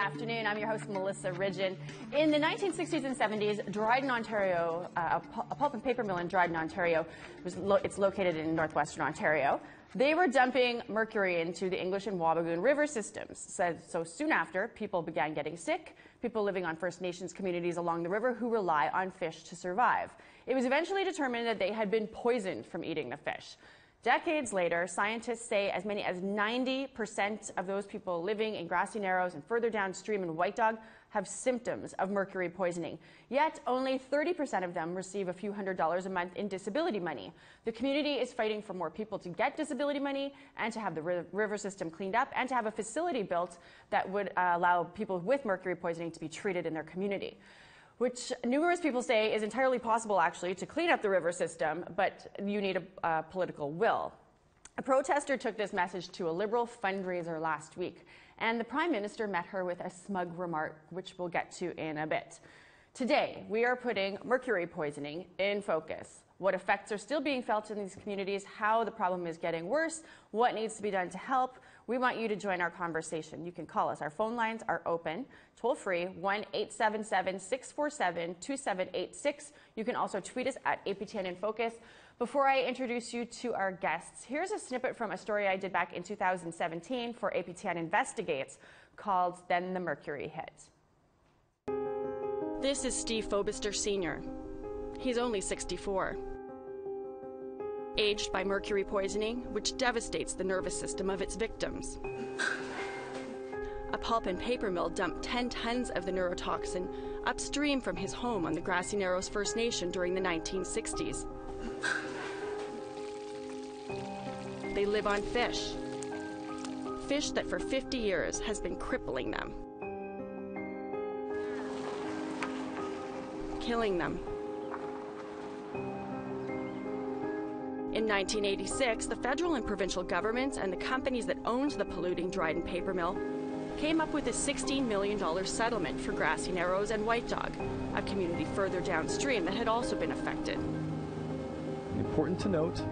afternoon. I'm your host, Melissa Ridgen. In the 1960s and 70s, Dryden, Ontario, a pulp and paper mill in Dryden, Ontario, it's located in northwestern Ontario. They were dumping mercury into the English and Wabigoon river systems. So soon after, people began getting sick, people living on First Nations communities along the river who rely on fish to survive. It was eventually determined that they had been poisoned from eating the fish. Decades later, scientists say as many as 90% of those people living in Grassy Narrows and further downstream in White Dog have symptoms of mercury poisoning. Yet, only 30% of them receive a few $100s a month in disability money. The community is fighting for more people to get disability money and to have the river system cleaned up and to have a facility built that would allow people with mercury poisoning to be treated in their community, which numerous people say is entirely possible, actually, to clean up the river system, but you need a political will. A protester took this message to a Liberal fundraiser last week, and the Prime Minister met her with a smug remark, which we'll get to in a bit. Today, we are putting mercury poisoning in focus. What effects are still being felt in these communities, how the problem is getting worse, what needs to be done to help. We want you to join our conversation. You can call us. Our phone lines are open, toll-free, 1-877-647-2786. You can also tweet us at APTN InFocus. Before I introduce you to our guests, here's a snippet from a story I did back in 2017 for APTN Investigates called Then the Mercury Hit. This is Steve Fobister Sr. He's only 64. Aged by mercury poisoning, which devastates the nervous system of its victims. A pulp and paper mill dumped 10 tons of the neurotoxin upstream from his home on the Grassy Narrows First Nation during the 1960s. They live on fish. Fish that for 50 years has been crippling them. Killing them. In 1986, the federal and provincial governments and the companies that owned the polluting Dryden paper mill came up with a $16 million settlement for Grassy Narrows and White Dog, a community further downstream that had also been affected. Important to note,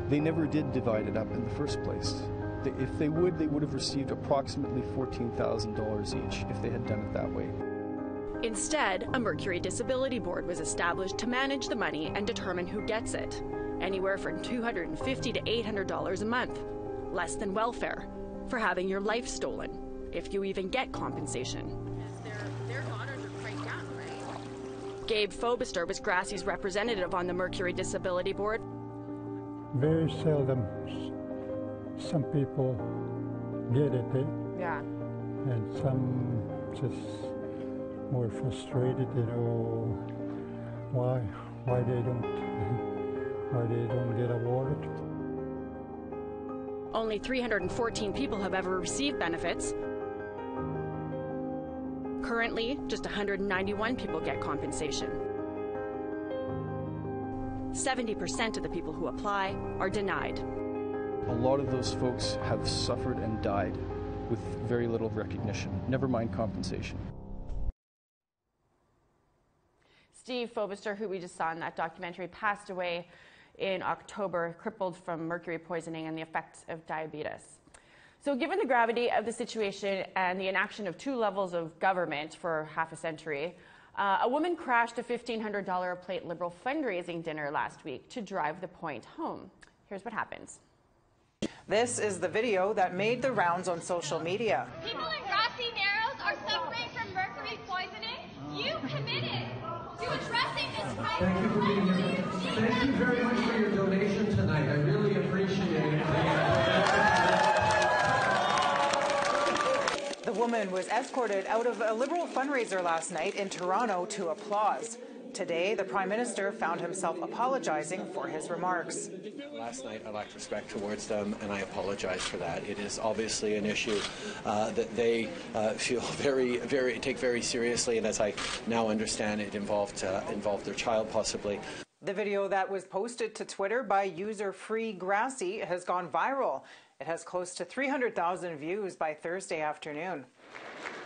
they never did divide it up in the first place. If they would have received approximately $14,000 each if they had done it that way. Instead, a Mercury Disability Board was established to manage the money and determine who gets it. Anywhere from $250 to $800 a month, less than welfare, for having your life stolen, if you even get compensation. Their daughters are quite young, right? Gabe Fobister was Grassy's representative on the Mercury Disability Board. Very seldom some people get it, eh? Yeah. And some just more frustrated, you know, why they don't get awarded. Only 314 people have ever received benefits. Currently, just 191 people get compensation. 70% of the people who apply are denied. A lot of those folks have suffered and died with very little recognition, never mind compensation. Steve Fobister, who we just saw in that documentary, passed away in October, crippled from mercury poisoning and the effects of diabetes. So given the gravity of the situation and the inaction of 2 levels of government for half a century, a woman crashed a $1,500 a plate Liberal fundraising dinner last week to drive the point home. Here's what happens. This is the video that made the rounds on social media. People in Grassy Narrows are suffering from mercury poisoning. You committed to addressing this crisis. Thank you for being here. Thank you very much for your donation tonight. I really appreciate it. The woman was escorted out of a Liberal fundraiser last night in Toronto to applause. Today, the Prime Minister found himself apologizing for his remarks. Last night, I lacked respect towards them, and I apologize for that. It is obviously an issue that they feel take very seriously, and as I now understand, it involved their child possibly. The video that was posted to Twitter by user Free Grassy has gone viral. It has close to 300,000 views by Thursday afternoon.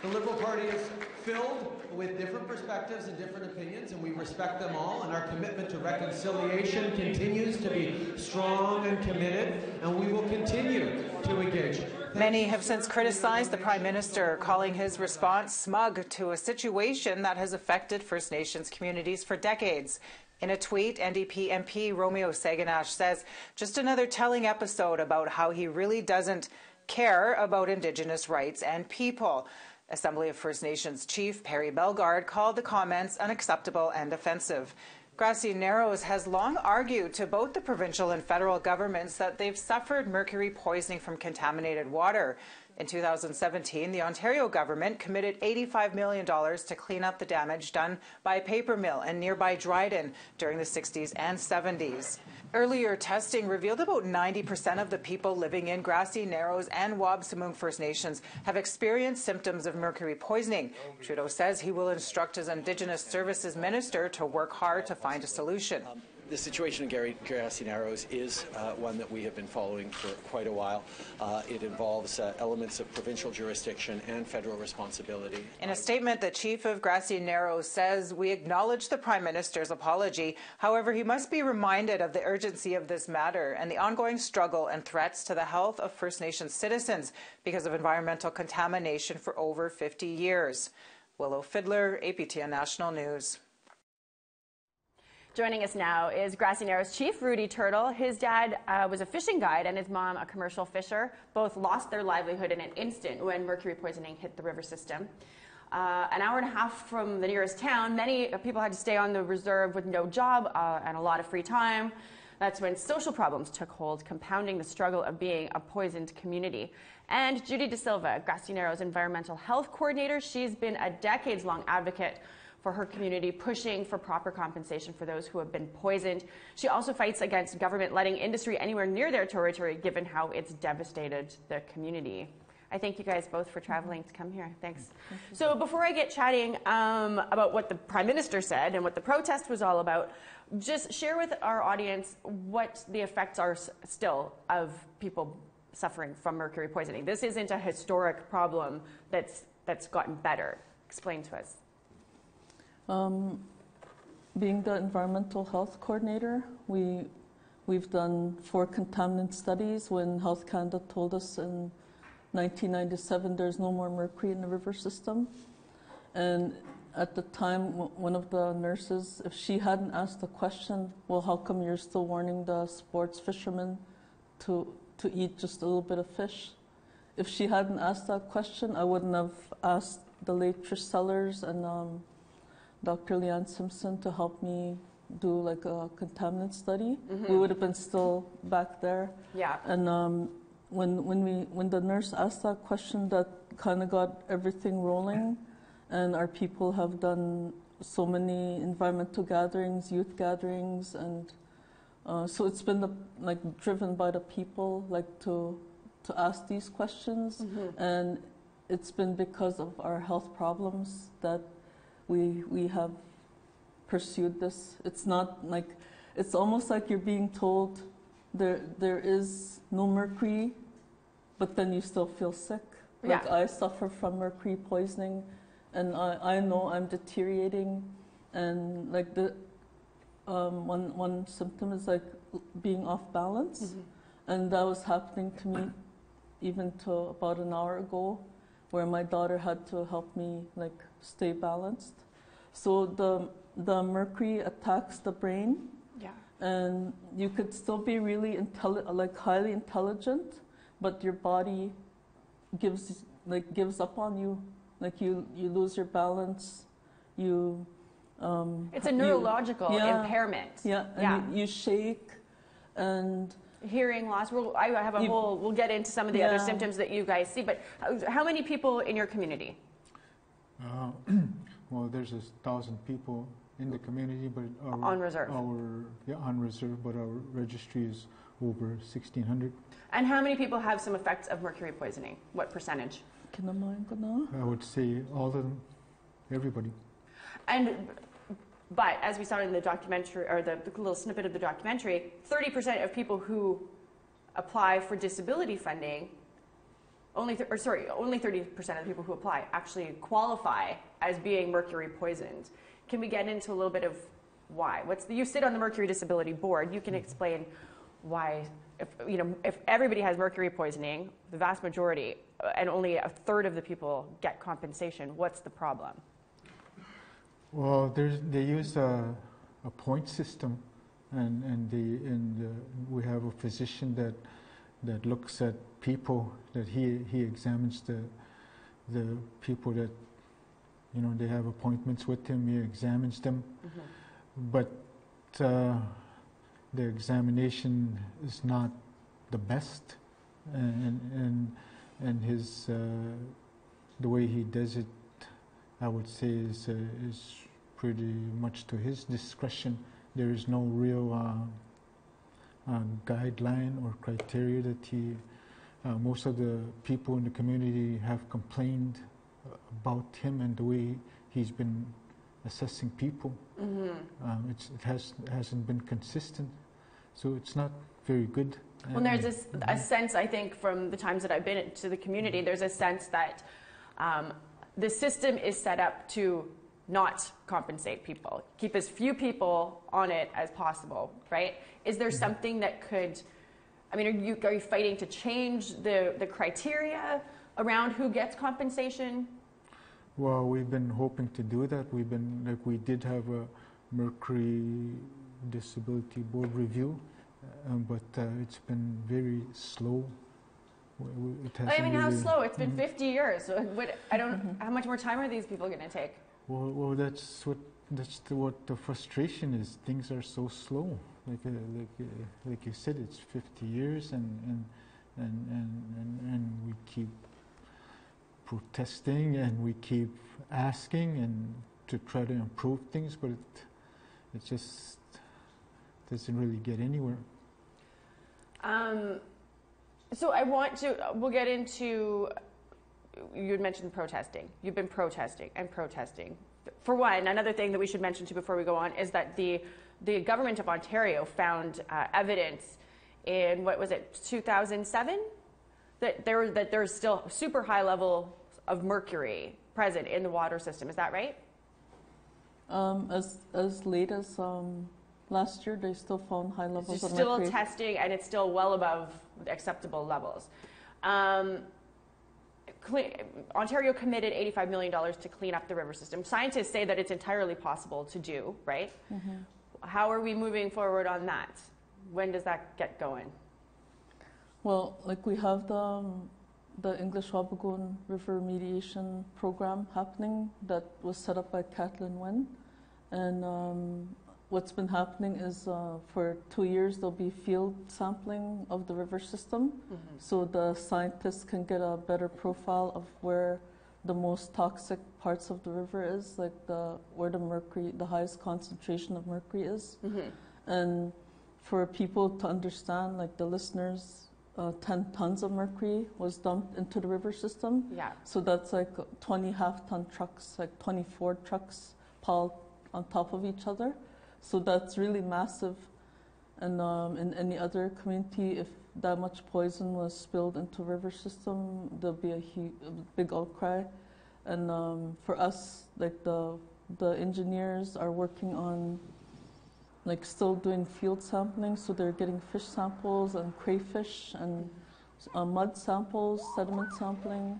The Liberal Party is filled with different perspectives and different opinions, and we respect them all, and our commitment to reconciliation continues to be strong and committed, and we will continue to engage. Many have since criticized the Prime Minister, calling his response smug to a situation that has affected First Nations communities for decades. In a tweet, NDP MP Romeo Saganash says, just another telling episode about how he really doesn't care about Indigenous rights and people. Assembly of First Nations Chief Perry Bellegarde called the comments unacceptable and offensive. Grassy Narrows has long argued to both the provincial and federal governments that they've suffered mercury poisoning from contaminated water. In 2017, the Ontario government committed $85 million to clean up the damage done by a paper mill in nearby Dryden during the 60s and 70s. Earlier testing revealed about 90% of the people living in Grassy Narrows and Wabsumung First Nations have experienced symptoms of mercury poisoning. Trudeau says he will instruct his Indigenous Services Minister to work hard to find a solution. The situation in Grassy Narrows is one that we have been following for quite a while. It involves elements of provincial jurisdiction and federal responsibility. In a statement, the chief of Grassy Narrows says, we acknowledge the Prime Minister's apology. However, he must be reminded of the urgency of this matter and the ongoing struggle and threats to the health of First Nations citizens because of environmental contamination for over 50 years. Willow Fiddler, APTN National News. Joining us now is Grassy Narrows Chief Rudy Turtle. His dad was a fishing guide and his mom a commercial fisher. Both lost their livelihood in an instant when mercury poisoning hit the river system. An hour and a half from the nearest town, many people had to stay on the reserve with no job and a lot of free time. That's when social problems took hold, compounding the struggle of being a poisoned community. And Judy De Silva, Grassy Narrows Environmental Health Coordinator, she's been a decades-long advocate for her community, pushing for proper compensation for those who have been poisoned. She also fights against government letting industry anywhere near their territory, given how it's devastated the community. I thank you guys both for traveling to come here. Thanks. So before I get chatting about what the Prime Minister said and what the protest was all about, just share with our audience what the effects are still of people suffering from mercury poisoning. This isn't a historic problem that's gotten better. Explain to us. Being the environmental health coordinator, we've done 4 contaminant studies when Health Canada told us in 1997 there's no more mercury in the river system. And at the time, one of the nurses, if she hadn't asked the question, well, how come you're still warning the sports fishermen to eat just a little bit of fish? If she hadn't asked that question, I wouldn't have asked the late Trish Sellers and Dr. Leanne Simpson to help me do like a contaminant study. Mm-hmm. We would have been still back there. Yeah. And when the nurse asked that question, that kind of got everything rolling. And our people have done so many environmental gatherings, youth gatherings, and so it's been driven by the people to ask these questions. Mm-hmm. And it's been because of our health problems that we have pursued this. It's not like, it's almost like you're being told there is no mercury, but then you still feel sick. Yeah. Like I suffer from mercury poisoning, and I know I'm deteriorating, and like the one symptom is like being off balance, mm-hmm. and that was happening to me even to about an hour ago, where my daughter had to help me like stay balanced. So the mercury attacks the brain, yeah. And you could still be really highly intelligent, but your body gives up on you. Like you lose your balance. It's a neurological impairment. Yeah, and you shake, and hearing loss. We'll get into some of the other symptoms that you guys see. But how many people in your community? Well, there's 1,000 people in the community, but on reserve. On reserve, but our registry is over 1,600. And how many people have some effects of mercury poisoning? What percentage? I would say all of them, everybody. But as we saw in the documentary, or the little snippet of the documentary, 30% of people who apply for disability funding, only 30% of the people who apply actually qualify as being mercury poisoned. Can we get into a little bit of why? You sit on the Mercury Disability Board. You can explain why, if everybody has mercury poisoning, the vast majority, and only a third of the people get compensation, what's the problem? Well, they use a point system, and we have a physician that looks at people, that he examines the people that they have appointments with him. He examines them, but the examination is not the best, and his the way he does it, I would say, is pretty much to his discretion. There is no real guideline or criteria that he. Most of the people in the community have complained about him and the way he's been assessing people. It hasn't been consistent, so it's not very good. Well, there's a sense, I think, from the times that I've been to the community, there's a sense that the system is set up to not compensate people, keep as few people on it as possible, right? Is there something that could, are you fighting to change the criteria around who gets compensation? Well, we've been hoping to do that. We did have a Mercury Disability Board review, but it's been very slow. How slow? It's been 50 years. So how much more time are these people going to take? Well, that's what the frustration is. Things are so slow. Like you said, it's 50 years, and we keep protesting and we keep asking and to try to improve things, but it just doesn't really get anywhere. So we'll get into, you had mentioned protesting. You've been protesting and protesting. For one, another thing that we should mention too before we go on is that the government of Ontario found evidence in, 2007? That there's still super high level of mercury present in the water system. Is that right? As late as last year, they still found high levels of Still mercury. testing, and it's still well above acceptable levels. Ontario committed $85 million to clean up the river system. Scientists say that it's entirely possible to do, right? How are we moving forward on that? When does that get going? Well, we have the English Wabigoon River Remediation Program happening that was set up by Kathleen Wynne. And what's been happening is for 2 years there'll be field sampling of the river system, so the scientists can get a better profile of where the most toxic parts of the river is, where the highest concentration of mercury is. And for people to understand, the listeners, 10 tons of mercury was dumped into the river system. Yeah. So that's 20 half-ton trucks, 24 trucks piled on top of each other. So that's really massive. And in any other community, if that much poison was spilled into the river system, there'll be a big outcry. And for us, the engineers are working on still doing field sampling, so they're getting fish samples and crayfish and mud samples, sediment sampling.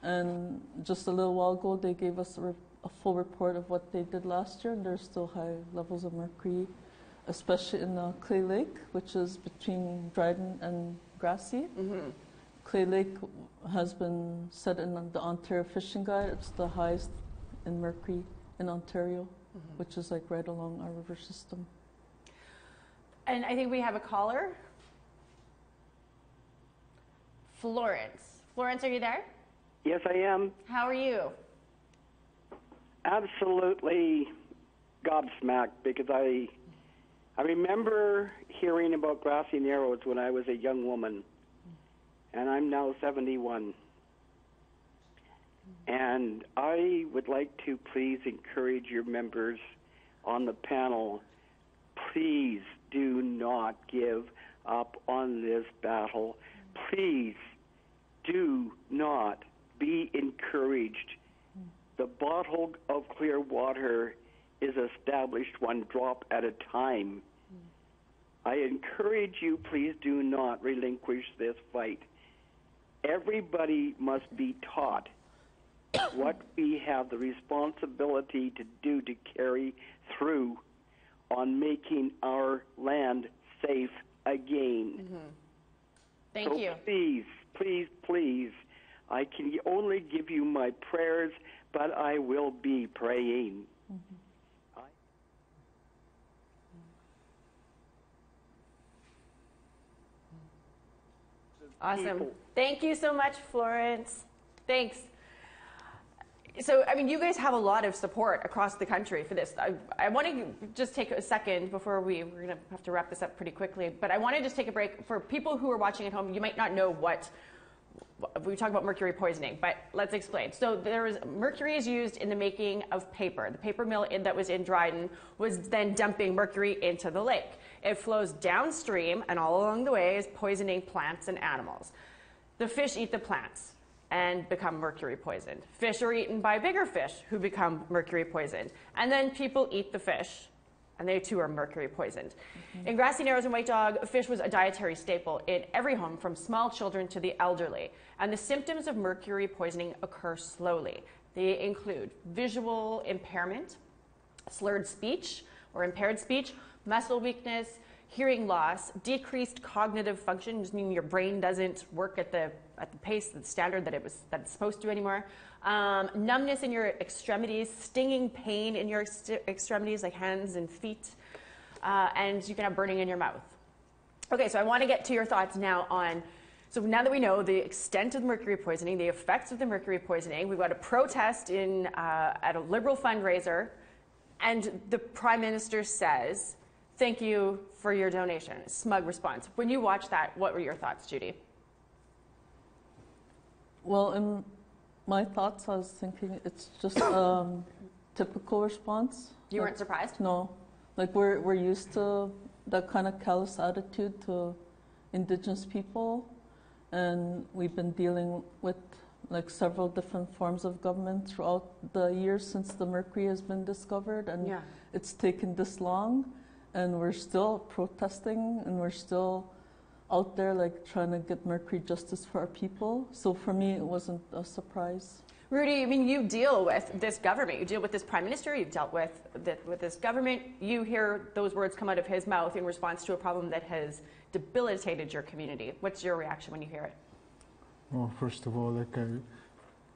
And just a little while ago, they gave us a full report of what they did last year, and there's still high levels of mercury, especially in Clay Lake, which is between Dryden and Grassy. Clay Lake has been set in the Ontario Fishing Guide. It's the highest in mercury in Ontario, which is right along our river system. And I think we have a caller. Florence. Florence, are you there? Yes, I am. How are you? Absolutely gobsmacked, because I remember hearing about Grassy Narrows when I was a young woman, and I'm now 71. And I would like to please encourage your members on the panel, please do not give up on this battle. Please do not be encouraged. The bottle of clear water is established one drop at a time. I encourage you, please do not relinquish this fight. Everybody must be taught what we have the responsibility to do to carry through on making our land safe again. Mm-hmm. Thank you. Please, please, please, I can only give you my prayers, but I will be praying. Mm-hmm. Awesome. People. Thank you so much, Florence. Thanks. So, I mean, you guys have a lot of support across the country for this. I want to just take a second before we're going to have to wrap this up pretty quickly, but I want to just take a break. For people who are watching at home, you might not know what we talk about mercury poisoning, but let's explain. So mercury is used in the making of paper. The paper mill that was in Dryden was then dumping mercury into the lake. It flows downstream, and all along the way is poisoning plants and animals. The fish eat the plants and become mercury poisoned. Fish are eaten by bigger fish who become mercury poisoned. And then people eat the fish, and they too are mercury poisoned. Mm-hmm. In Grassy Narrows and White Dog, fish was a dietary staple in every home, from small children to the elderly. And the symptoms of mercury poisoning occur slowly. They include visual impairment, slurred speech or impaired speech, muscle weakness, hearing loss, decreased cognitive function, just meaning your brain doesn't work at the pace, the standard that it's supposed to anymore. Numbness in your extremities, stinging pain in your extremities like hands and feet, and you can have burning in your mouth. Okay, so I want to get to your thoughts now on, so now that we know the extent of the mercury poisoning, the effects of the mercury poisoning, we've got a protest at a Liberal fundraiser, and the Prime Minister says, "Thank you for your donation." Smug response. When you watched that, what were your thoughts, Judy? Well, in my thoughts, I was thinking it's just typical response. You weren't surprised? No. Like, we're used to that kind of callous attitude to Indigenous people, and we've been dealing with like several different forms of government throughout the years since the mercury has been discovered, and it's taken this long, and we're still protesting, and we're still out there like trying to get mercury justice for our people. So for me, it wasn't a surprise. Rudy, I mean, you deal with this government. You deal with this Prime Minister. You've dealt with this government. You hear those words come out of his mouth in response to a problem that has debilitated your community. What's your reaction when you hear it? Well, first of all, like, I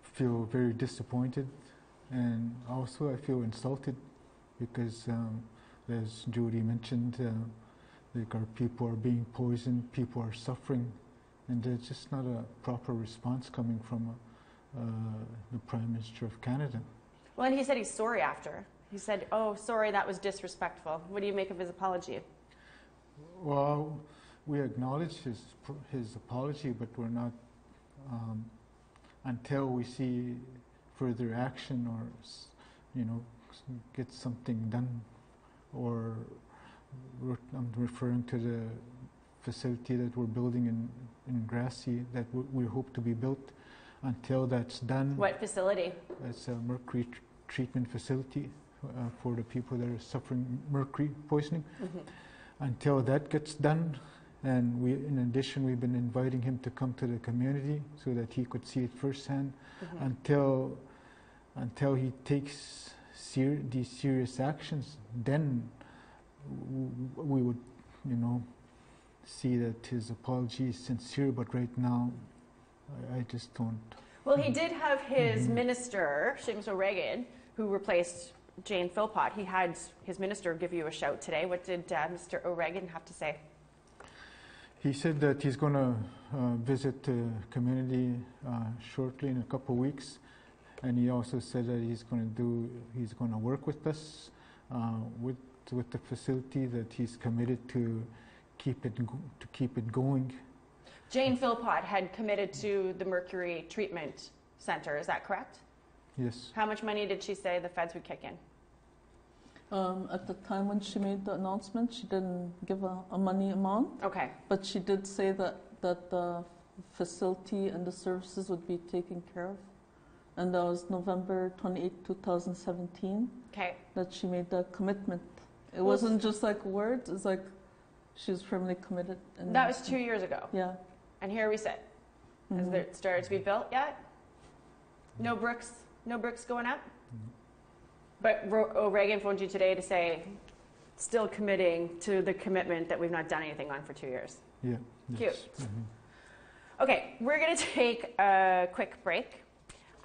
feel very disappointed, and also I feel insulted because, as Judy mentioned, like, our people are being poisoned, people are suffering, and there's just not a proper response coming from the Prime Minister of Canada. Well, and he said he's sorry after. He said, "Oh, sorry, that was disrespectful." What do you make of his apology? Well, we acknowledge his apology, but we're not, until we see further action or, get something done, or I'm referring to the facility that we're building in Grassy that we hope to be built. Until that's done. What facility? It's a mercury treatment facility for the people that are suffering mercury poisoning. Mm-hmm. Until that gets done, and in addition, we've been inviting him to come to the community so that he could see it firsthand. Mm-hmm. Until he takes these serious actions, then we would, see that his apology is sincere. But right now, I just don't. Well, he did have his minister, Seamus O'Regan, who replaced Jane Philpott. He had his minister give you a shout today. What did Mr. O'Regan have to say? He said that he's going to visit the community shortly, in a couple of weeks, and he also said that he's going to work with us with the facility, that he's committed to keep it going. Jane Philpott had committed to the Mercury Treatment Center, is that correct? Yes. How much money did she say the feds would kick in? At the time when she made the announcement, she didn't give a money amount. Okay. But she did say that the facility and the services would be taken care of. And that was November 28, 2017. Okay. That she made the commitment. It wasn't just like words, it's like She was firmly committed. And that was 2 years ago. Yeah. And here we sit. Has it started to be built yet? No bricks going up? But O'Regan phoned you today to say, still committing to the commitment that we've not done anything on for 2 years. Yeah. Cute. Okay, we're going to take a quick break.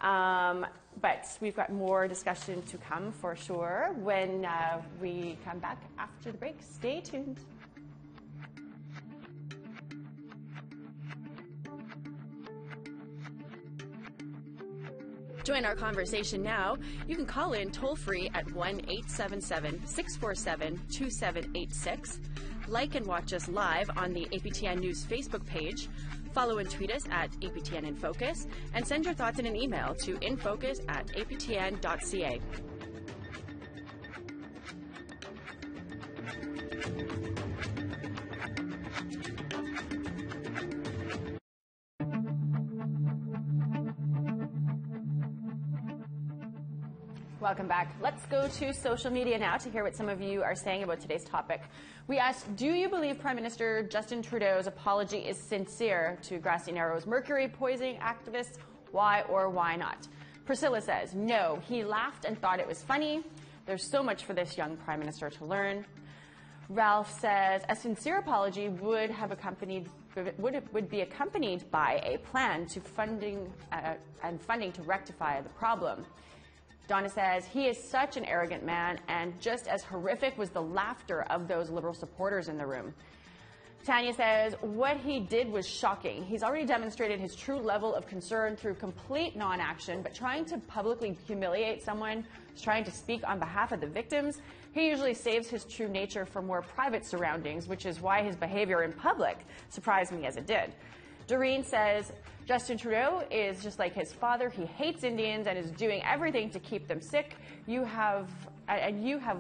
But we've got more discussion to come for sure when we come back after the break. Stay tuned. Join our conversation now. You can call in toll-free at 1-877-647-2786. Like and watch us live on the APTN News Facebook page. Follow and tweet us at APTN InFocus. And send your thoughts in an email to infocus@aptn.ca. Welcome back. Let's go to social media now to hear what some of you are saying about today's topic. We asked, do you believe Prime Minister Justin Trudeau's apology is sincere to Grassy Narrows Mercury Poisoning activists? Why or why not? Priscilla says, no, he laughed and thought it was funny. There's so much for this young Prime Minister to learn. Ralph says, a sincere apology would be accompanied by a plan to funding to rectify the problem. Donna says, he is such an arrogant man, and just as horrific was the laughter of those Liberal supporters in the room. Tanya says, what he did was shocking. He's already demonstrated his true level of concern through complete non-action, but trying to publicly humiliate someone who's trying to speak on behalf of the victims, he usually saves his true nature for more private surroundings, which is why his behavior in public surprised me as it did. Doreen says, Justin Trudeau is just like his father. He hates Indians and is doing everything to keep them sick. You have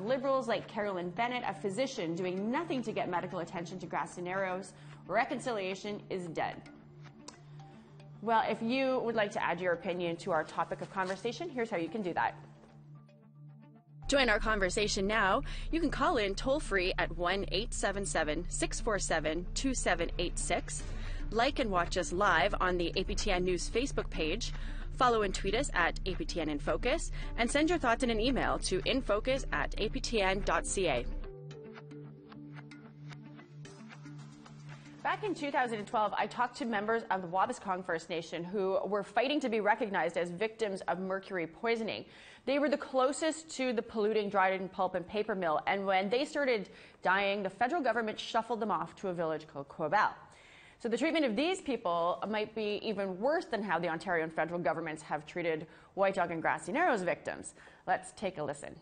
Liberals like Carolyn Bennett, a physician, doing nothing to get medical attention to Grassy Narrows. Reconciliation is dead. Well, if you would like to add your opinion to our topic of conversation, here's how you can do that. Join our conversation now. You can call in toll-free at 1-877-647-2786. Like and watch us live on the APTN News Facebook page. Follow and tweet us at APTN InFocus. And send your thoughts in an email to infocus@aptn.ca. Back in 2012, I talked to members of the Wabascong First Nation who were fighting to be recognized as victims of mercury poisoning. They were the closest to the polluting Dryden pulp and paper mill, and when they started dying, the federal government shuffled them off to a village called Quebec. So the treatment of these people might be even worse than how the Ontario and federal governments have treated White Dog and Grassy Narrows victims. Let's take a listen.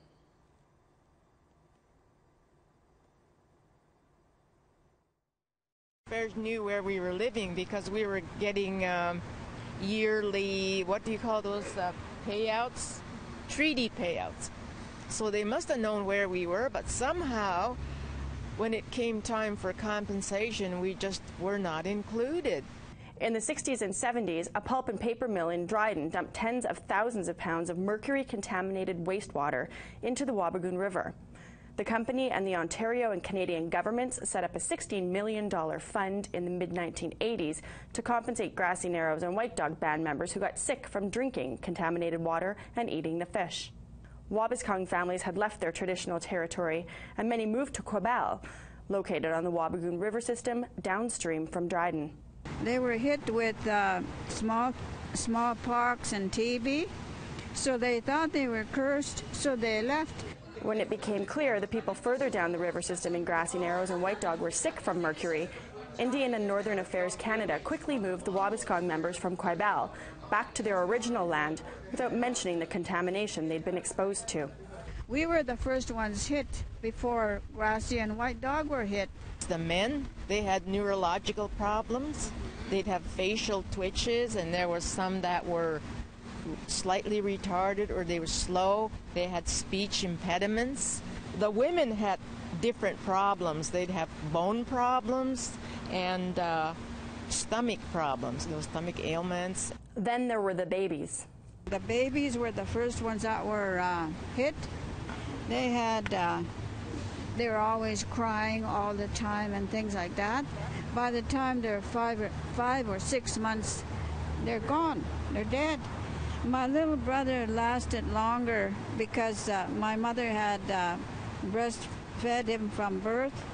Affairs knew where we were living because we were getting yearly, what do you call those payouts? Treaty payouts. So they must have known where we were, but somehow when it came time for compensation, we just were not included. In the 60s and 70s, a pulp and paper mill in Dryden dumped tens of thousands of pounds of mercury-contaminated wastewater into the Wabigoon River. The company and the Ontario and Canadian governments set up a $16 million fund in the mid-1980s to compensate Grassy Narrows and White Dog band members who got sick from drinking contaminated water and eating the fish. Wabascong families had left their traditional territory, and many moved to Quebec, located on the Wabigoon River system downstream from Dryden. They were hit with smallpox and TB, so they thought they were cursed, so they left. When it became clear the people further down the river system in Grassy Narrows and White Dog were sick from mercury, Indian and Northern Affairs Canada quickly moved the Wabascong members from Quebec back to their original land without mentioning the contamination they'd been exposed to. We were the first ones hit before Grassy and White Dog were hit. The men, they had neurological problems. They'd have facial twitches, and there were some that were slightly retarded or they were slow. They had speech impediments. The women had different problems. They'd have bone problems and stomach problems, stomach ailments. Then there were the babies. The babies were the first ones that were hit. They had They were always crying all the time and things like that. By the time they're 5 or 6 months, they're gone. They're dead. My little brother lasted longer because my mother had breastfed him from birth,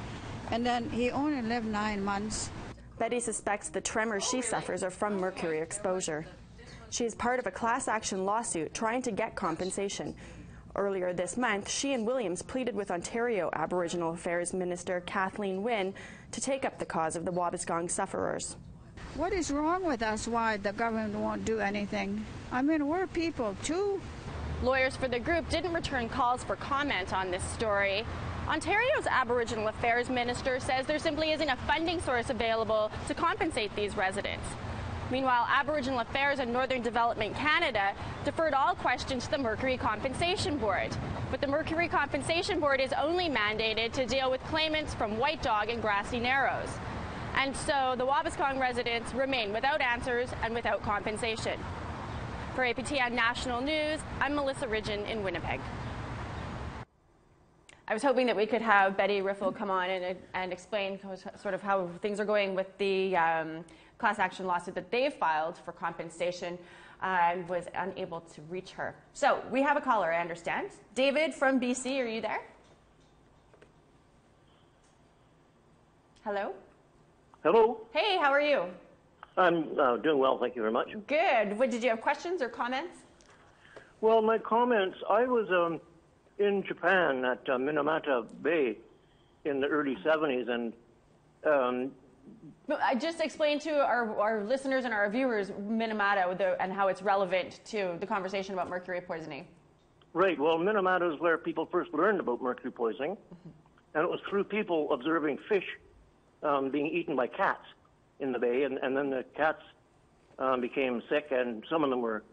and then he only lived 9 months. Betty suspects the tremors she suffers are from mercury exposure. She is part of a class action lawsuit trying to get compensation. Earlier this month, she and Williams pleaded with Ontario Aboriginal Affairs Minister Kathleen Wynne to take up the cause of the Wabiskong sufferers. What is wrong with us? Why the government won't do anything? I mean, we're people too. Lawyers for the group didn't return calls for comment on this story. Ontario's Aboriginal Affairs Minister says there simply isn't a funding source available to compensate these residents. Meanwhile, Aboriginal Affairs and Northern Development Canada deferred all questions to the Mercury Compensation Board. But the Mercury Compensation Board is only mandated to deal with claimants from White Dog and Grassy Narrows. And so the Wabiskong residents remain without answers and without compensation. For APTN National News, I'm Melissa Ridgen in Winnipeg. I was hoping that we could have Betty Riffle come on and explain sort of how things are going with the class action lawsuit that they've filed for compensation. I was unable to reach her. So we have a caller, I understand. David from BC, are you there? Hello? Hello. Hey, how are you? I'm doing well, thank you very much. Good. Did you have questions or comments? Well, my comments, I was in Japan at Minamata Bay in the early 70s, and I just explained to our listeners and our viewers Minamata and how it's relevant to the conversation about mercury poisoning. Right. Well, Minamata is where people first learned about mercury poisoning, and it was through people observing fish being eaten by cats in the bay, and then the cats became sick, and some of them were,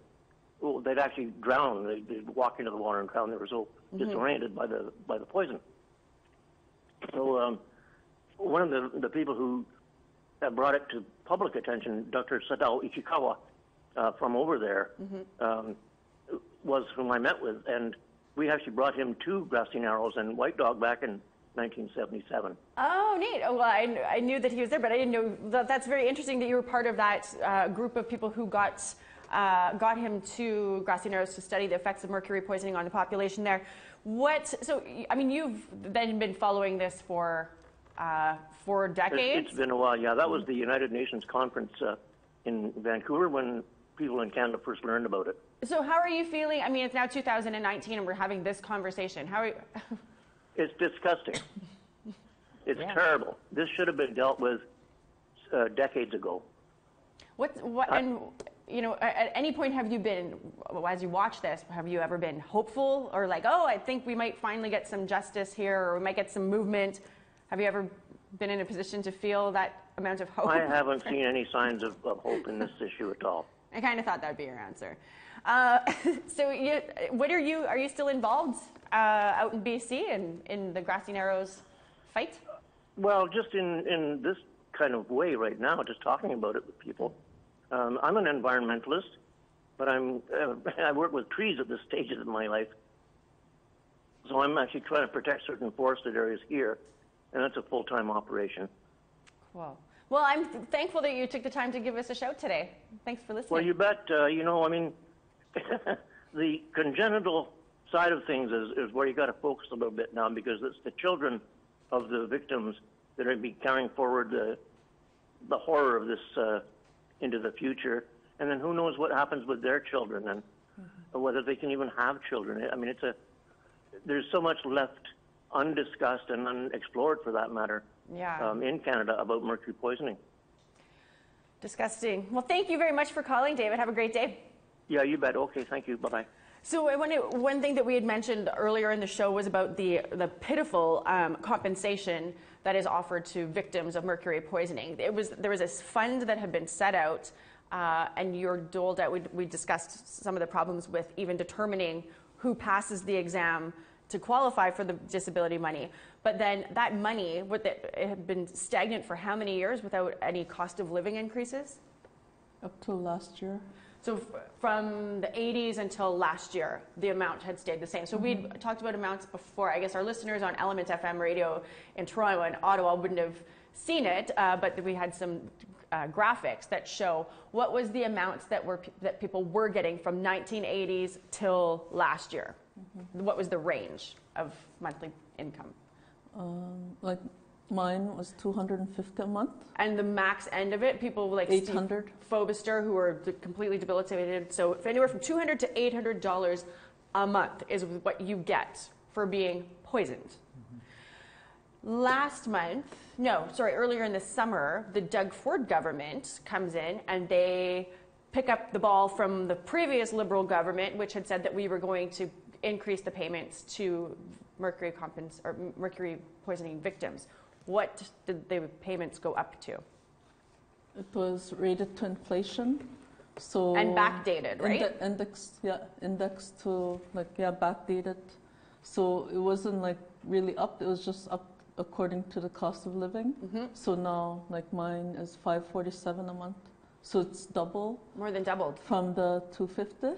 they'd actually drown. They'd walk into the water and drown. They were so disoriented by the poison. So one of the people who brought it to public attention, Dr. Sadao Ichikawa from over there, was whom I met with, and we actually brought him to Grassy Narrows and White Dog back in 1977. Oh, neat. Oh, well, I knew that he was there, but I didn't know that's very interesting that you were part of that group of people who got him to Grassy Narrows to study the effects of mercury poisoning on the population there. So, I mean, you've then been following this for decades? It's been a while, yeah. That was the United Nations conference in Vancouver when people in Canada first learned about it. So how are you feeling? I mean, it's now 2019 and we're having this conversation. How are you? It's disgusting. It's terrible. This should have been dealt with decades ago. And you know, at any point have you been, as you watch this, have you ever been hopeful or like, oh, I think we might finally get some justice here, or we might get some movement? Have you ever been in a position to feel that amount of hope? I haven't seen any signs of hope in this issue at all. I kind of thought that would be your answer. So are you still involved out in BC in the Grassy Narrows fight? Well, just in this kind of way right now, just talking about it with people. I'm an environmentalist, but I work with trees at this stage of my life. So I'm actually trying to protect certain forested areas here, and that's a full-time operation. Cool. Well, I'm thankful that you took the time to give us a shout today. Thanks for listening. Well, you bet. You know, I mean, the congenital side of things is where you got to focus a little bit now, because it's the children of the victims that are be carrying forward the horror of this into the future, and then who knows what happens with their children, and whether they can even have children. I mean, there's so much left undiscussed and unexplored, for that matter, in Canada about mercury poisoning. Disgusting. Well, thank you very much for calling, David. Have a great day. Yeah, you bet. Okay, thank you. Bye-bye. So one thing that we had mentioned earlier in the show was about the pitiful compensation that is offered to victims of mercury poisoning. There was a fund that had been set out, and you're doled out. We discussed some of the problems with even determining who passes the exam to qualify for the disability money. But then that money, it had been stagnant for how many years without any cost of living increases? Up till last year. So from the 80s until last year, the amount had stayed the same. So we talked about amounts before. I guess our listeners on Element FM radio in Toronto and Ottawa wouldn't have seen it, but we had some graphics that show what was the amounts that people were getting from 1980s till last year. What was the range of monthly income? Like mine was $250 a month. And the max end of it, people like $800. Steve Fobister, who are completely debilitated. So anywhere from $200 to $800 a month is what you get for being poisoned. Earlier in the summer, the Doug Ford government comes in and they pick up the ball from the previous Liberal government, which had said that we were going to increase the payments to mercury poisoning victims. What did the payments go up to? It was rated to inflation. So and backdated, right? Indexed to backdated. So it wasn't like really up, it was just up according to the cost of living. So now like mine is $547 a month. So it's double. More than doubled. From the $250.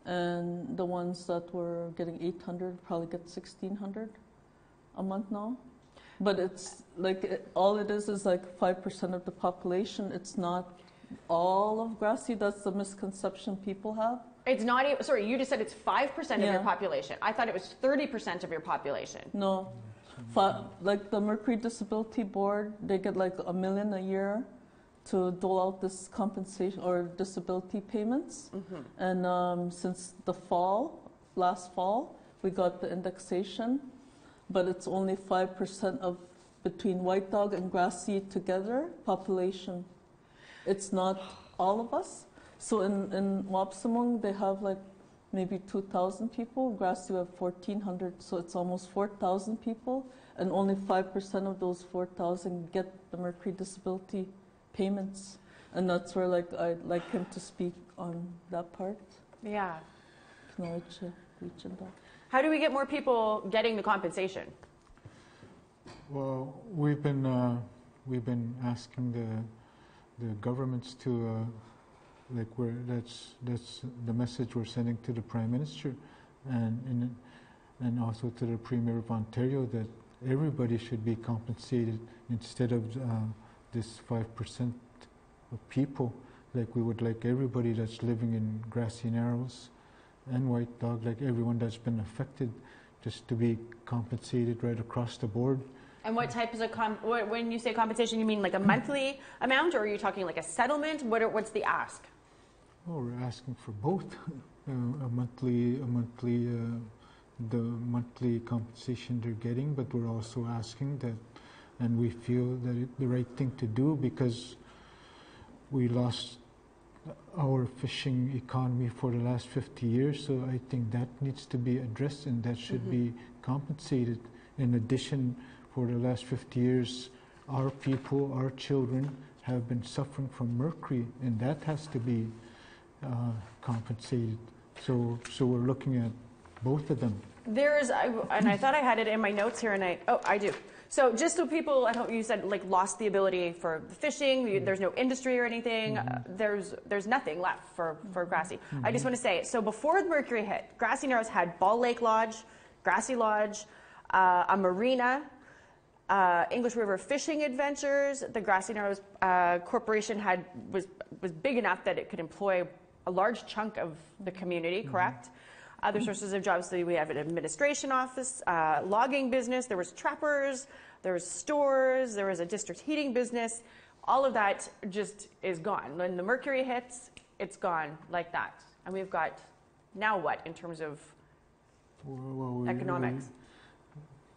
And the ones that were getting $800 probably get $1,600 a month now. But it's like all it is like 5% of the population. It's not all of Grassy. That's the misconception people have. It's not. Sorry, you just said it's 5% of your population. I thought it was 30% of your population. No, like the Mercury Disability Board, they get like $1 million a year to dole out this compensation or disability payments. And since the last fall, we got the indexation, but it's only 5% of between White Dog and Grassy together population. It's not all of us. So in Wapsamung, they have like maybe 2,000 people. Grassy we have 1,400, so it's almost 4,000 people, and only 5% of those 4,000 get the Mercury disability payments. And that's where like I'd like him to speak on that part. Yeah. Reach in that. How do we get more people getting the compensation? Well, we've been asking the governments to that's the message we're sending to the Prime Minister and also to the Premier of Ontario, that everybody should be compensated instead of this 5% of people. Like we would like everybody that's living in Grassy Narrows and White Dog, like everyone that's been affected, just to be compensated right across the board. And what type is when you say compensation, you mean like a monthly amount, or are you talking like a settlement? What's the ask? Oh, we're asking for both, the monthly compensation they're getting, but we're also asking that, and we feel that it's the right thing to do because we lost our fishing economy for the last 50 years, so I think that needs to be addressed and that should be compensated. In addition, for the last 50 years, our people, our children have been suffering from mercury, and that has to be compensated. So we're looking at both of them. And I thought I had it in my notes here, and I do. So just so people, I hope you said like lost the ability for fishing. There's no industry or anything. There's nothing left for Grassy. I just want to say, so before the mercury hit, Grassy Narrows had Ball Lake Lodge, Grassy Lodge, a marina, English River Fishing Adventures. The Grassy Narrows Corporation was big enough that it could employ a large chunk of the community, correct? Other sources of jobs, so we have an administration office, logging business, there was trappers, there was stores, there was a district heating business. All of that just is gone. When the mercury hits, it's gone like that. And we've got, now what in terms of economics?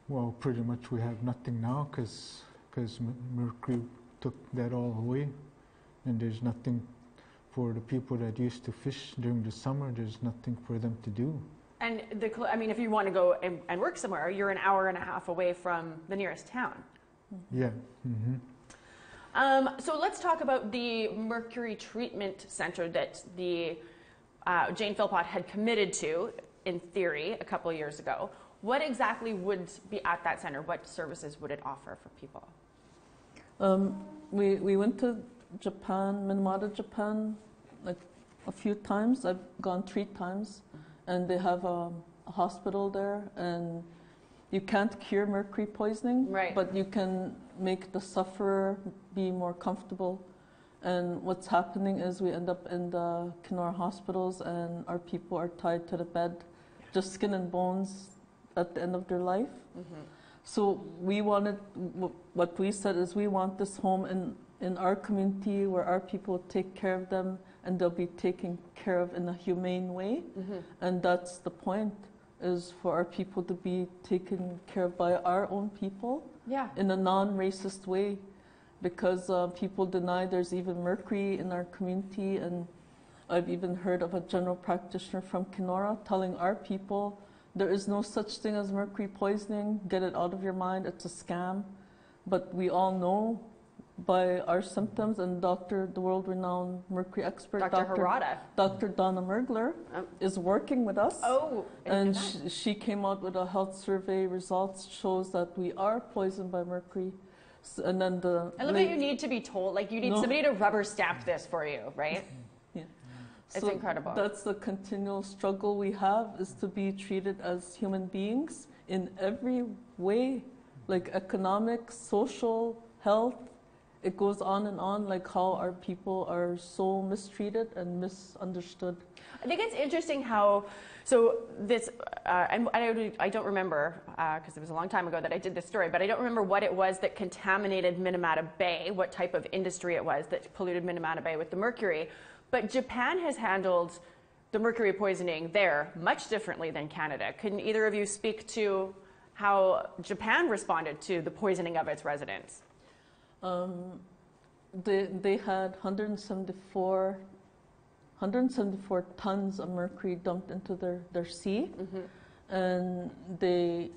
Well, pretty much we have nothing now because mercury took that all away, and there's nothing for the people that used to fish during the summer. There's nothing for them to do. And if you want to go and work somewhere, you're an hour and a half away from the nearest town. Yeah. So let's talk about the Mercury Treatment Center that the Jane Philpott had committed to, in theory, a couple of years ago. What exactly would be at that center? What services would it offer for people? We went to Japan, Minamata, Japan, like a few times. I've gone 3 times, and they have a hospital there, and you can't cure mercury poisoning, right, but you can make the sufferer be more comfortable. And what's happening is we end up in the Kenora hospitals, and our people are tied to the bed, just skin and bones at the end of their life. Mm-hmm. So we wanted, what we said is we want this home in our community where our people take care of them, and they'll be taken care of in a humane way. Mm-hmm. And that's the point, is for our people to be taken care of by our own people, yeah, in a non-racist way, because people deny there's even mercury in our community. And I've even heard of a general practitioner from Kenora telling our people there is no such thing as mercury poisoning, get it out of your mind, it's a scam. But we all know by our symptoms, and the world-renowned mercury expert, Dr. Donna Mergler, is working with us. Oh, and she came out with a health survey results, shows that we are poisoned by mercury. And then I love that you need to be told, like you need somebody to rubber stamp this for you, right? Yeah. It's incredible. That's the continual struggle we have, is to be treated as human beings in every way, like economic, social, health. It goes on, like how our people are so mistreated and misunderstood. I think it's interesting how, so this, I don't remember, because it was a long time ago that I did this story, but I don't remember what it was that contaminated Minamata Bay, what type of industry it was that polluted Minamata Bay with the mercury. But Japan has handled the mercury poisoning there much differently than Canada. Couldn't either of you speak to how Japan responded to the poisoning of its residents? They had 174 tons of mercury dumped into their sea, mm-hmm. and they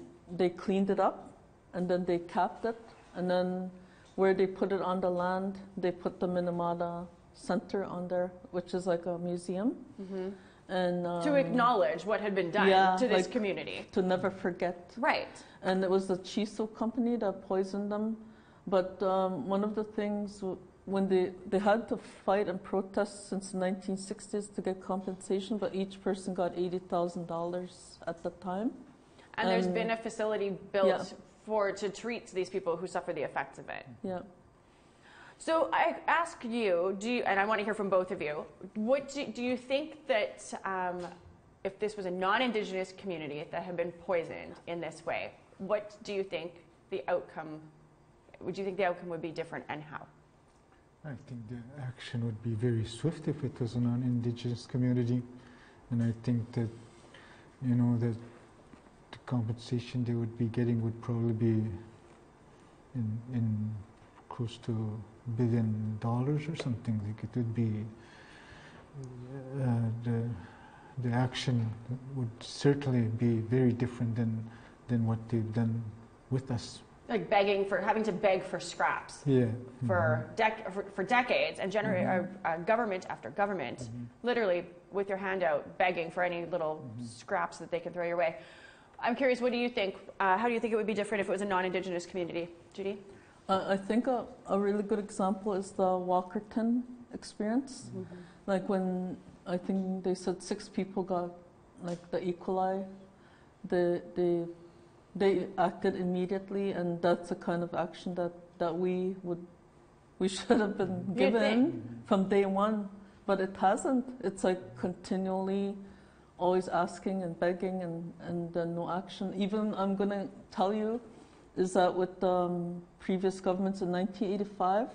cleaned it up, and then they capped it, and then where they put it on the land, they put the Minamata Center on there, which is like a museum. Mm-hmm. And to acknowledge what had been done to this community. To never forget. Right. And it was the Chiso company that poisoned them. But one of the things, when they had to fight and protest since the 1960s to get compensation, but each person got $80,000 at the time. And there's been a facility built to treat these people who suffer the effects of it. Yeah. So I ask you, and I want to hear from both of you, what do you think that if this was a non-Indigenous community that had been poisoned in this way, what do you think the outcome? Would you think the outcome would be different, and how? I think the action would be very swift if it was a non-Indigenous community, and I think that, that the compensation they would be getting would probably be in close to $1 billion or something. Like it would be the action would certainly be very different than what they've done with us. Like having to beg for scraps. Yeah. For decades, and generate government after government, literally with your hand out, begging for any little scraps that they can throw your way. I'm curious, what do you think? How do you think it would be different if it was a non-Indigenous community? Judy? I think a really good example is the Walkerton experience. Mm-hmm. Like when I think they said 6 people got like the E. coli, they acted immediately, and that's the kind of action that we should have been given from day one, but it hasn't. It's like continually always asking and begging and then no action. Even I'm going to tell you is that with previous governments in 1985,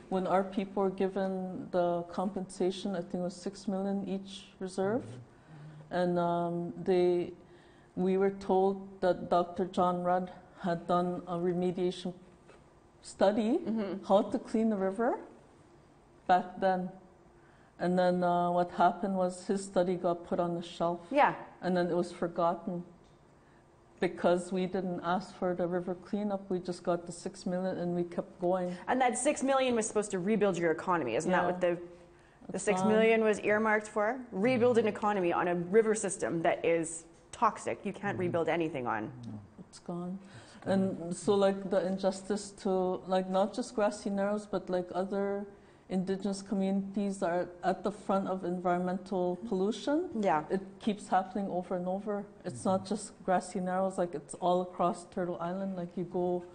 when our people were given the compensation, I think it was $6 million each reserve, and we were told that Dr. John Rudd had done a remediation study how to clean the river back then. And then what happened was his study got put on the shelf. Yeah. And then it was forgotten. Because we didn't ask for the river cleanup, we just got the $6 million and we kept going. And that $6 million was supposed to rebuild your economy, isn't that what the $6 million was earmarked for? Rebuild an economy on a river system that is toxic. You can't rebuild anything on. No, it's gone. And so like the injustice to like not just Grassy Narrows, but like other Indigenous communities are at the front of environmental pollution. Yeah. It keeps happening over and over. It's not just Grassy Narrows, like it's all across Turtle Island. Like you go,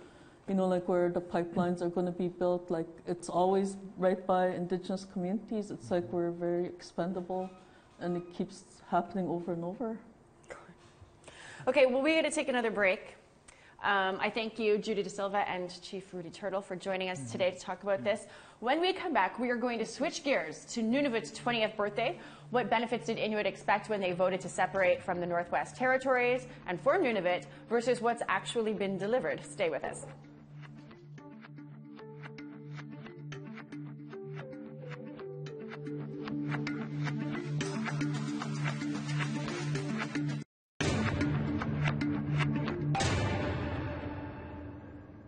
you know, like where the pipelines are going to be built, like it's always right by Indigenous communities. It's like we're very expendable, and it keeps happening over and over. Okay, well, we're going to take another break. I thank you, Judy De Silva and Chief Rudy Turtle, for joining us today to talk about this. When we come back, we are going to switch gears to Nunavut's 20th birthday. What benefits did Inuit expect when they voted to separate from the Northwest Territories and form Nunavut versus what's actually been delivered? Stay with us.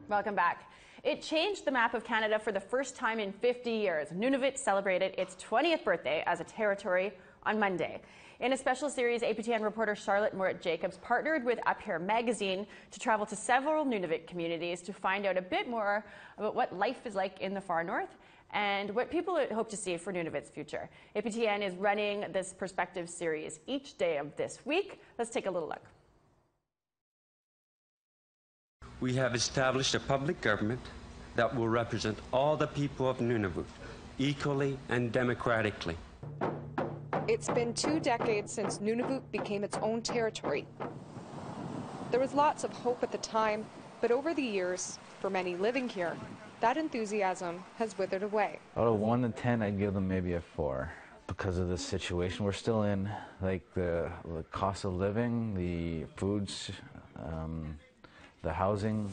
Welcome back. It changed the map of Canada for the first time in 50 years. Nunavut celebrated its 20th birthday as a territory on Monday. In a special series, APTN reporter Charlotte Moritz-Jacobs partnered with Up Here magazine to travel to several Nunavut communities to find out a bit more about what life is like in the far north and what people hope to see for Nunavut's future. APTN is running this perspective series each day of this week. Let's take a little look. We have established a public government that will represent all the people of Nunavut equally and democratically. It's been 2 decades since Nunavut became its own territory. There was lots of hope at the time, but over the years, for many living here, that enthusiasm has withered away. Out of 1 to 10, I'd give them maybe a 4 because of the situation we're still in, like the cost of living, the foods, the housing.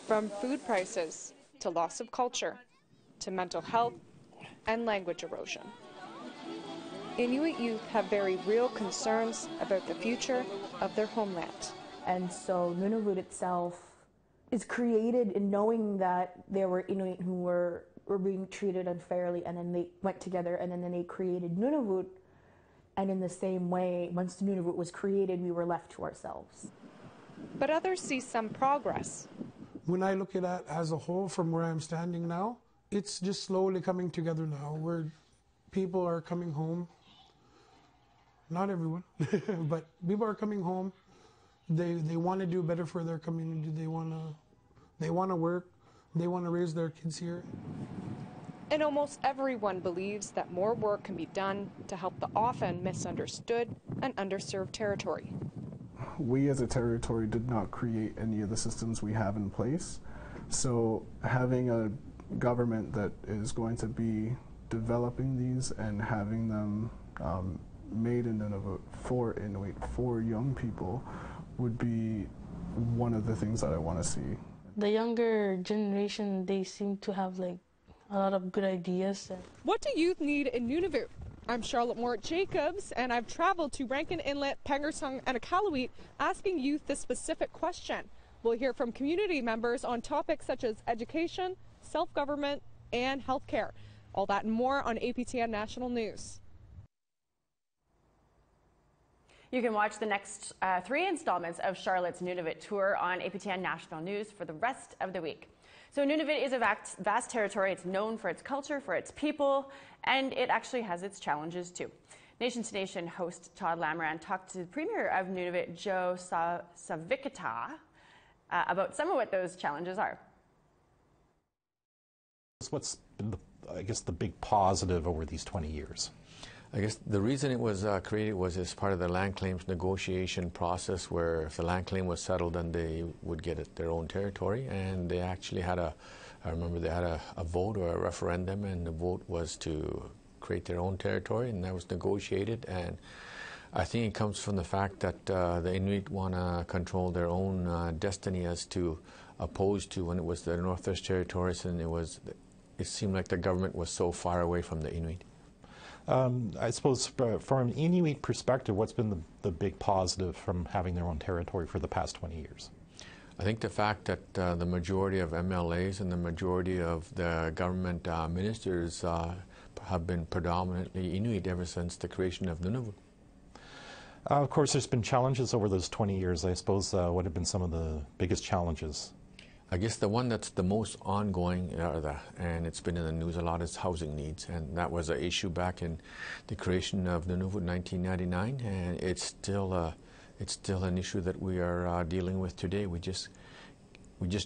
From food prices to loss of culture to mental health and language erosion. Inuit youth have very real concerns about the future of their homeland. And so Nunavut itself is created in knowing that there were Inuit who were being treated unfairly, and then they went together and then they created Nunavut. And in the same way, once Nunavut was created, we were left to ourselves. But others see some progress. When I look at it as a whole from where I'm standing now, it's just slowly coming together now, where people are coming home. Not everyone, but people are coming home. They want to do better for their community. They want to work. They want to raise their kids here. And almost everyone believes that more work can be done to help the often misunderstood and underserved territory. We as a territory did not create any of the systems we have in place. So having a government that is going to be developing these and having them made in Nunavut for Inuit, for young people, would be one of the things that I want to see. The younger generation, they seem to have like a lot of good ideas. What do youth need in Nunavut? I'm Charlotte Moritz-Jacobs, and I've traveled to Rankin Inlet, Pengersong, and Iqaluit asking youth this specific question. We'll hear from community members on topics such as education, self-government, and healthcare. All that and more on APTN National News. You can watch the next 3 installments of Charlotte's Nunavut tour on APTN National News for the rest of the week. So Nunavut is a vast territory. It's known for its culture, for its people, and it actually has its challenges too. Nation to Nation host Todd Lamoran talked to the Premier of Nunavut, Joe Savikata, about some of what those challenges are. What's been, the big positive over these 20 years? I guess the reason it was created was as part of the land claims negotiation process, where if the land claim was settled, then they would get their own territory. And they actually had I remember they had a vote or a referendum, and the vote was to create their own territory, and that was negotiated. And I think it comes from the fact that the Inuit want to control their own destiny, as to opposed to when it was the Northwest Territories, and it seemed like the government was so far away from the Inuit. I suppose from an Inuit perspective, what's been the big positive from having their own territory for the past 20 years? I think the fact that the majority of MLAs and the majority of the government ministers have been predominantly Inuit ever since the creation of Nunavut. Of course, there's been challenges over those 20 years. I suppose what have been some of the biggest challenges? I guess the one that's the most ongoing, and it's been in the news a lot, is housing needs. And that was an issue back in the creation of Nunavut in 1999, and it's still an issue that we are dealing with today. We just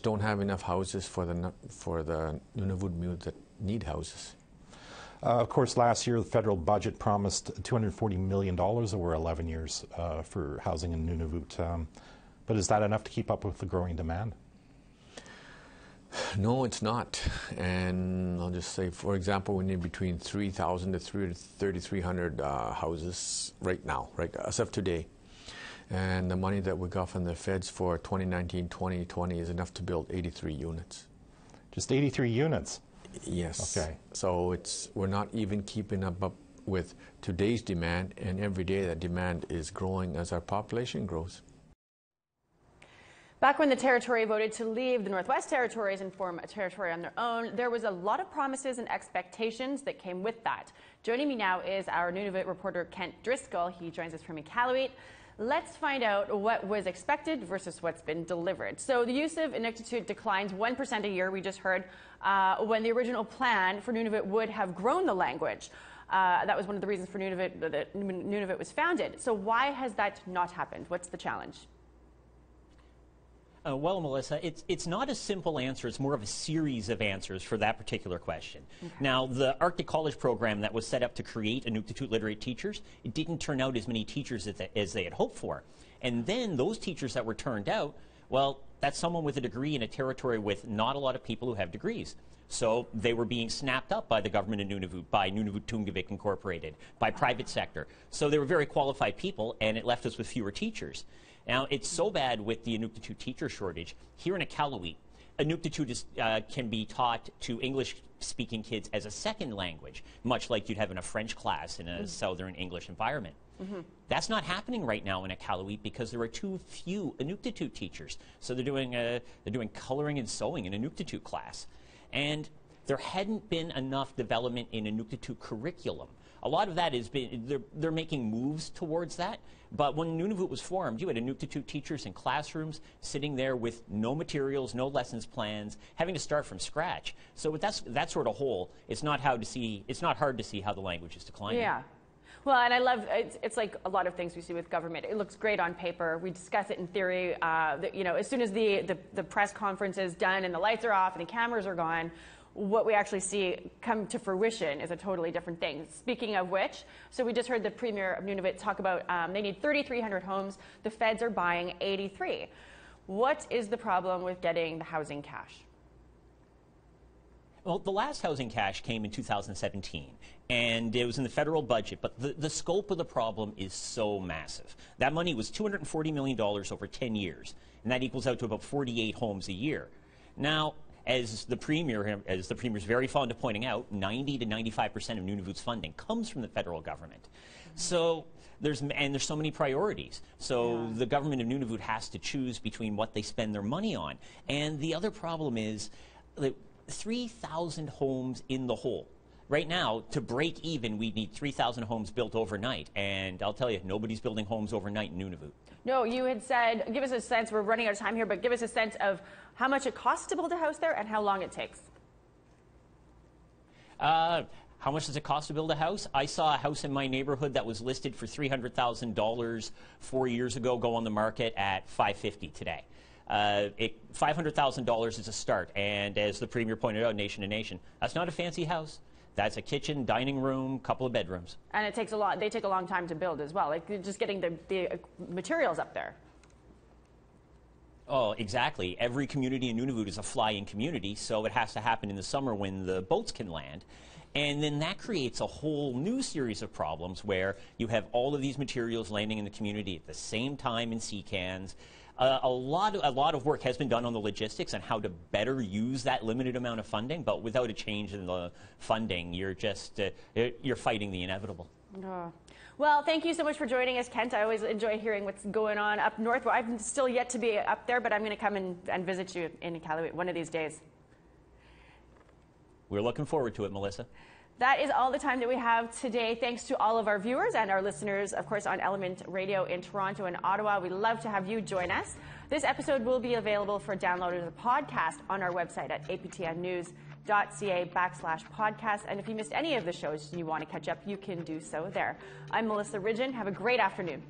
don't have enough houses for the Nunavut Mute that need houses. Of course, last year the federal budget promised $240 million over 11 years for housing in Nunavut. But is that enough to keep up with the growing demand? No, it's not. And I'll just say, for example, we need between 3,000 to 3,300 houses right now, right as of today. And the money that we got from the feds for 2019-2020 is enough to build 83 units. Just 83 units? Yes. Okay. So we're not even keeping up with today's demand, and every day that demand is growing as our population grows. Back when the territory voted to leave the Northwest Territories and form a territory on their own, there was a lot of promises and expectations that came with that. Joining me now is our Nunavut reporter, Kent Driscoll. He joins us from Iqaluit. Let's find out what was expected versus what's been delivered. So the use of Inuktitut declines 1% a year, we just heard, when the original plan for Nunavut would have grown the language. That was one of the reasons for that Nunavut was founded. So why has that not happened? What's the challenge? Well, Melissa, it's not a simple answer. It's more of a series of answers for that particular question. Okay. Now, the Arctic College program that was set up to create Inuktitut literate teachers, it didn't turn out as many teachers as they had hoped for. And then those teachers that were turned out, well, that's someone with a degree in a territory with not a lot of people who have degrees. So they were being snapped up by the government of Nunavut, by Nunavut Tungavik Incorporated, by private sector. So they were very qualified people, and it left us with fewer teachers. Now, it's so bad with the Inuktitut teacher shortage. Here in Iqaluit, Inuktitut can be taught to English-speaking kids as a second language, much like you'd have in a French class in a Southern English environment. Mm-hmm. That's not happening right now in Iqaluit because there are too few Inuktitut teachers. So they're doing coloring and sewing in Inuktitut class. And there hadn't been enough development in Inuktitut curriculum. A lot of that is they're making moves towards that. But when Nunavut was formed, you had Inuktitut teachers in classrooms sitting there with no materials, no lessons plans, having to start from scratch. So with that sort of hole, it's not hard to see how the language is declining. Yeah. Well, and I love it's like a lot of things we see with government. It looks great on paper. We discuss it in theory. As soon as the press conference is done and the lights are off and the cameras are gone, what we actually see come to fruition is a totally different thing. Speaking of which, so we just heard the Premier of Nunavut talk about they need 3,300 homes. The feds are buying 83. What is the problem with getting the housing cash? Well, the last housing cash came in 2017, and it was in the federal budget, but the scope of the problem is so massive. That money was $240 million over 10 years, and that equals out to about 48 homes a year. Now, as the Premier's very fond of pointing out, 90 to 95% of Nunavut's funding comes from the federal government. Mm-hmm. So there's so many priorities. So the government of Nunavut has to choose between what they spend their money on. And the other problem is that 3,000 homes in the hole. Right now, to break even, we need 3,000 homes built overnight. And I'll tell you, nobody's building homes overnight in Nunavut. No, you had said, give us a sense, we're running out of time here, but give us a sense of how much it costs to build a house there and how long it takes. How much does it cost to build a house? I saw a house in my neighborhood that was listed for $300,000 4 years ago go on the market at $550,000 today. $500,000 is a start, and as the Premier pointed out, nation to nation, that's not a fancy house. That's a kitchen, dining room, couple of bedrooms. And it takes they take a long time to build as well, like just getting the materials up there. Oh, exactly. Every community in Nunavut is a fly-in community, so it has to happen in the summer when the boats can land. And then that creates a whole new series of problems where you have all of these materials landing in the community at the same time in sea cans. A lot of work has been done on the logistics and how to better use that limited amount of funding, but without a change in the funding, you're just you're fighting the inevitable. Oh. Well, thank you so much for joining us, Kent. I always enjoy hearing what's going on up north. Well, I'm still yet to be up there, but I'm going to come and visit you in Iqaluit one of these days. We're looking forward to it, Melissa. That is all the time that we have today. Thanks to all of our viewers and our listeners, of course, on Element Radio in Toronto and Ottawa. We'd love to have you join us. This episode will be available for download as a podcast on our website at aptnnews.ca/podcast. And if you missed any of the shows and you want to catch up, you can do so there. I'm Melissa Ridgen. Have a great afternoon.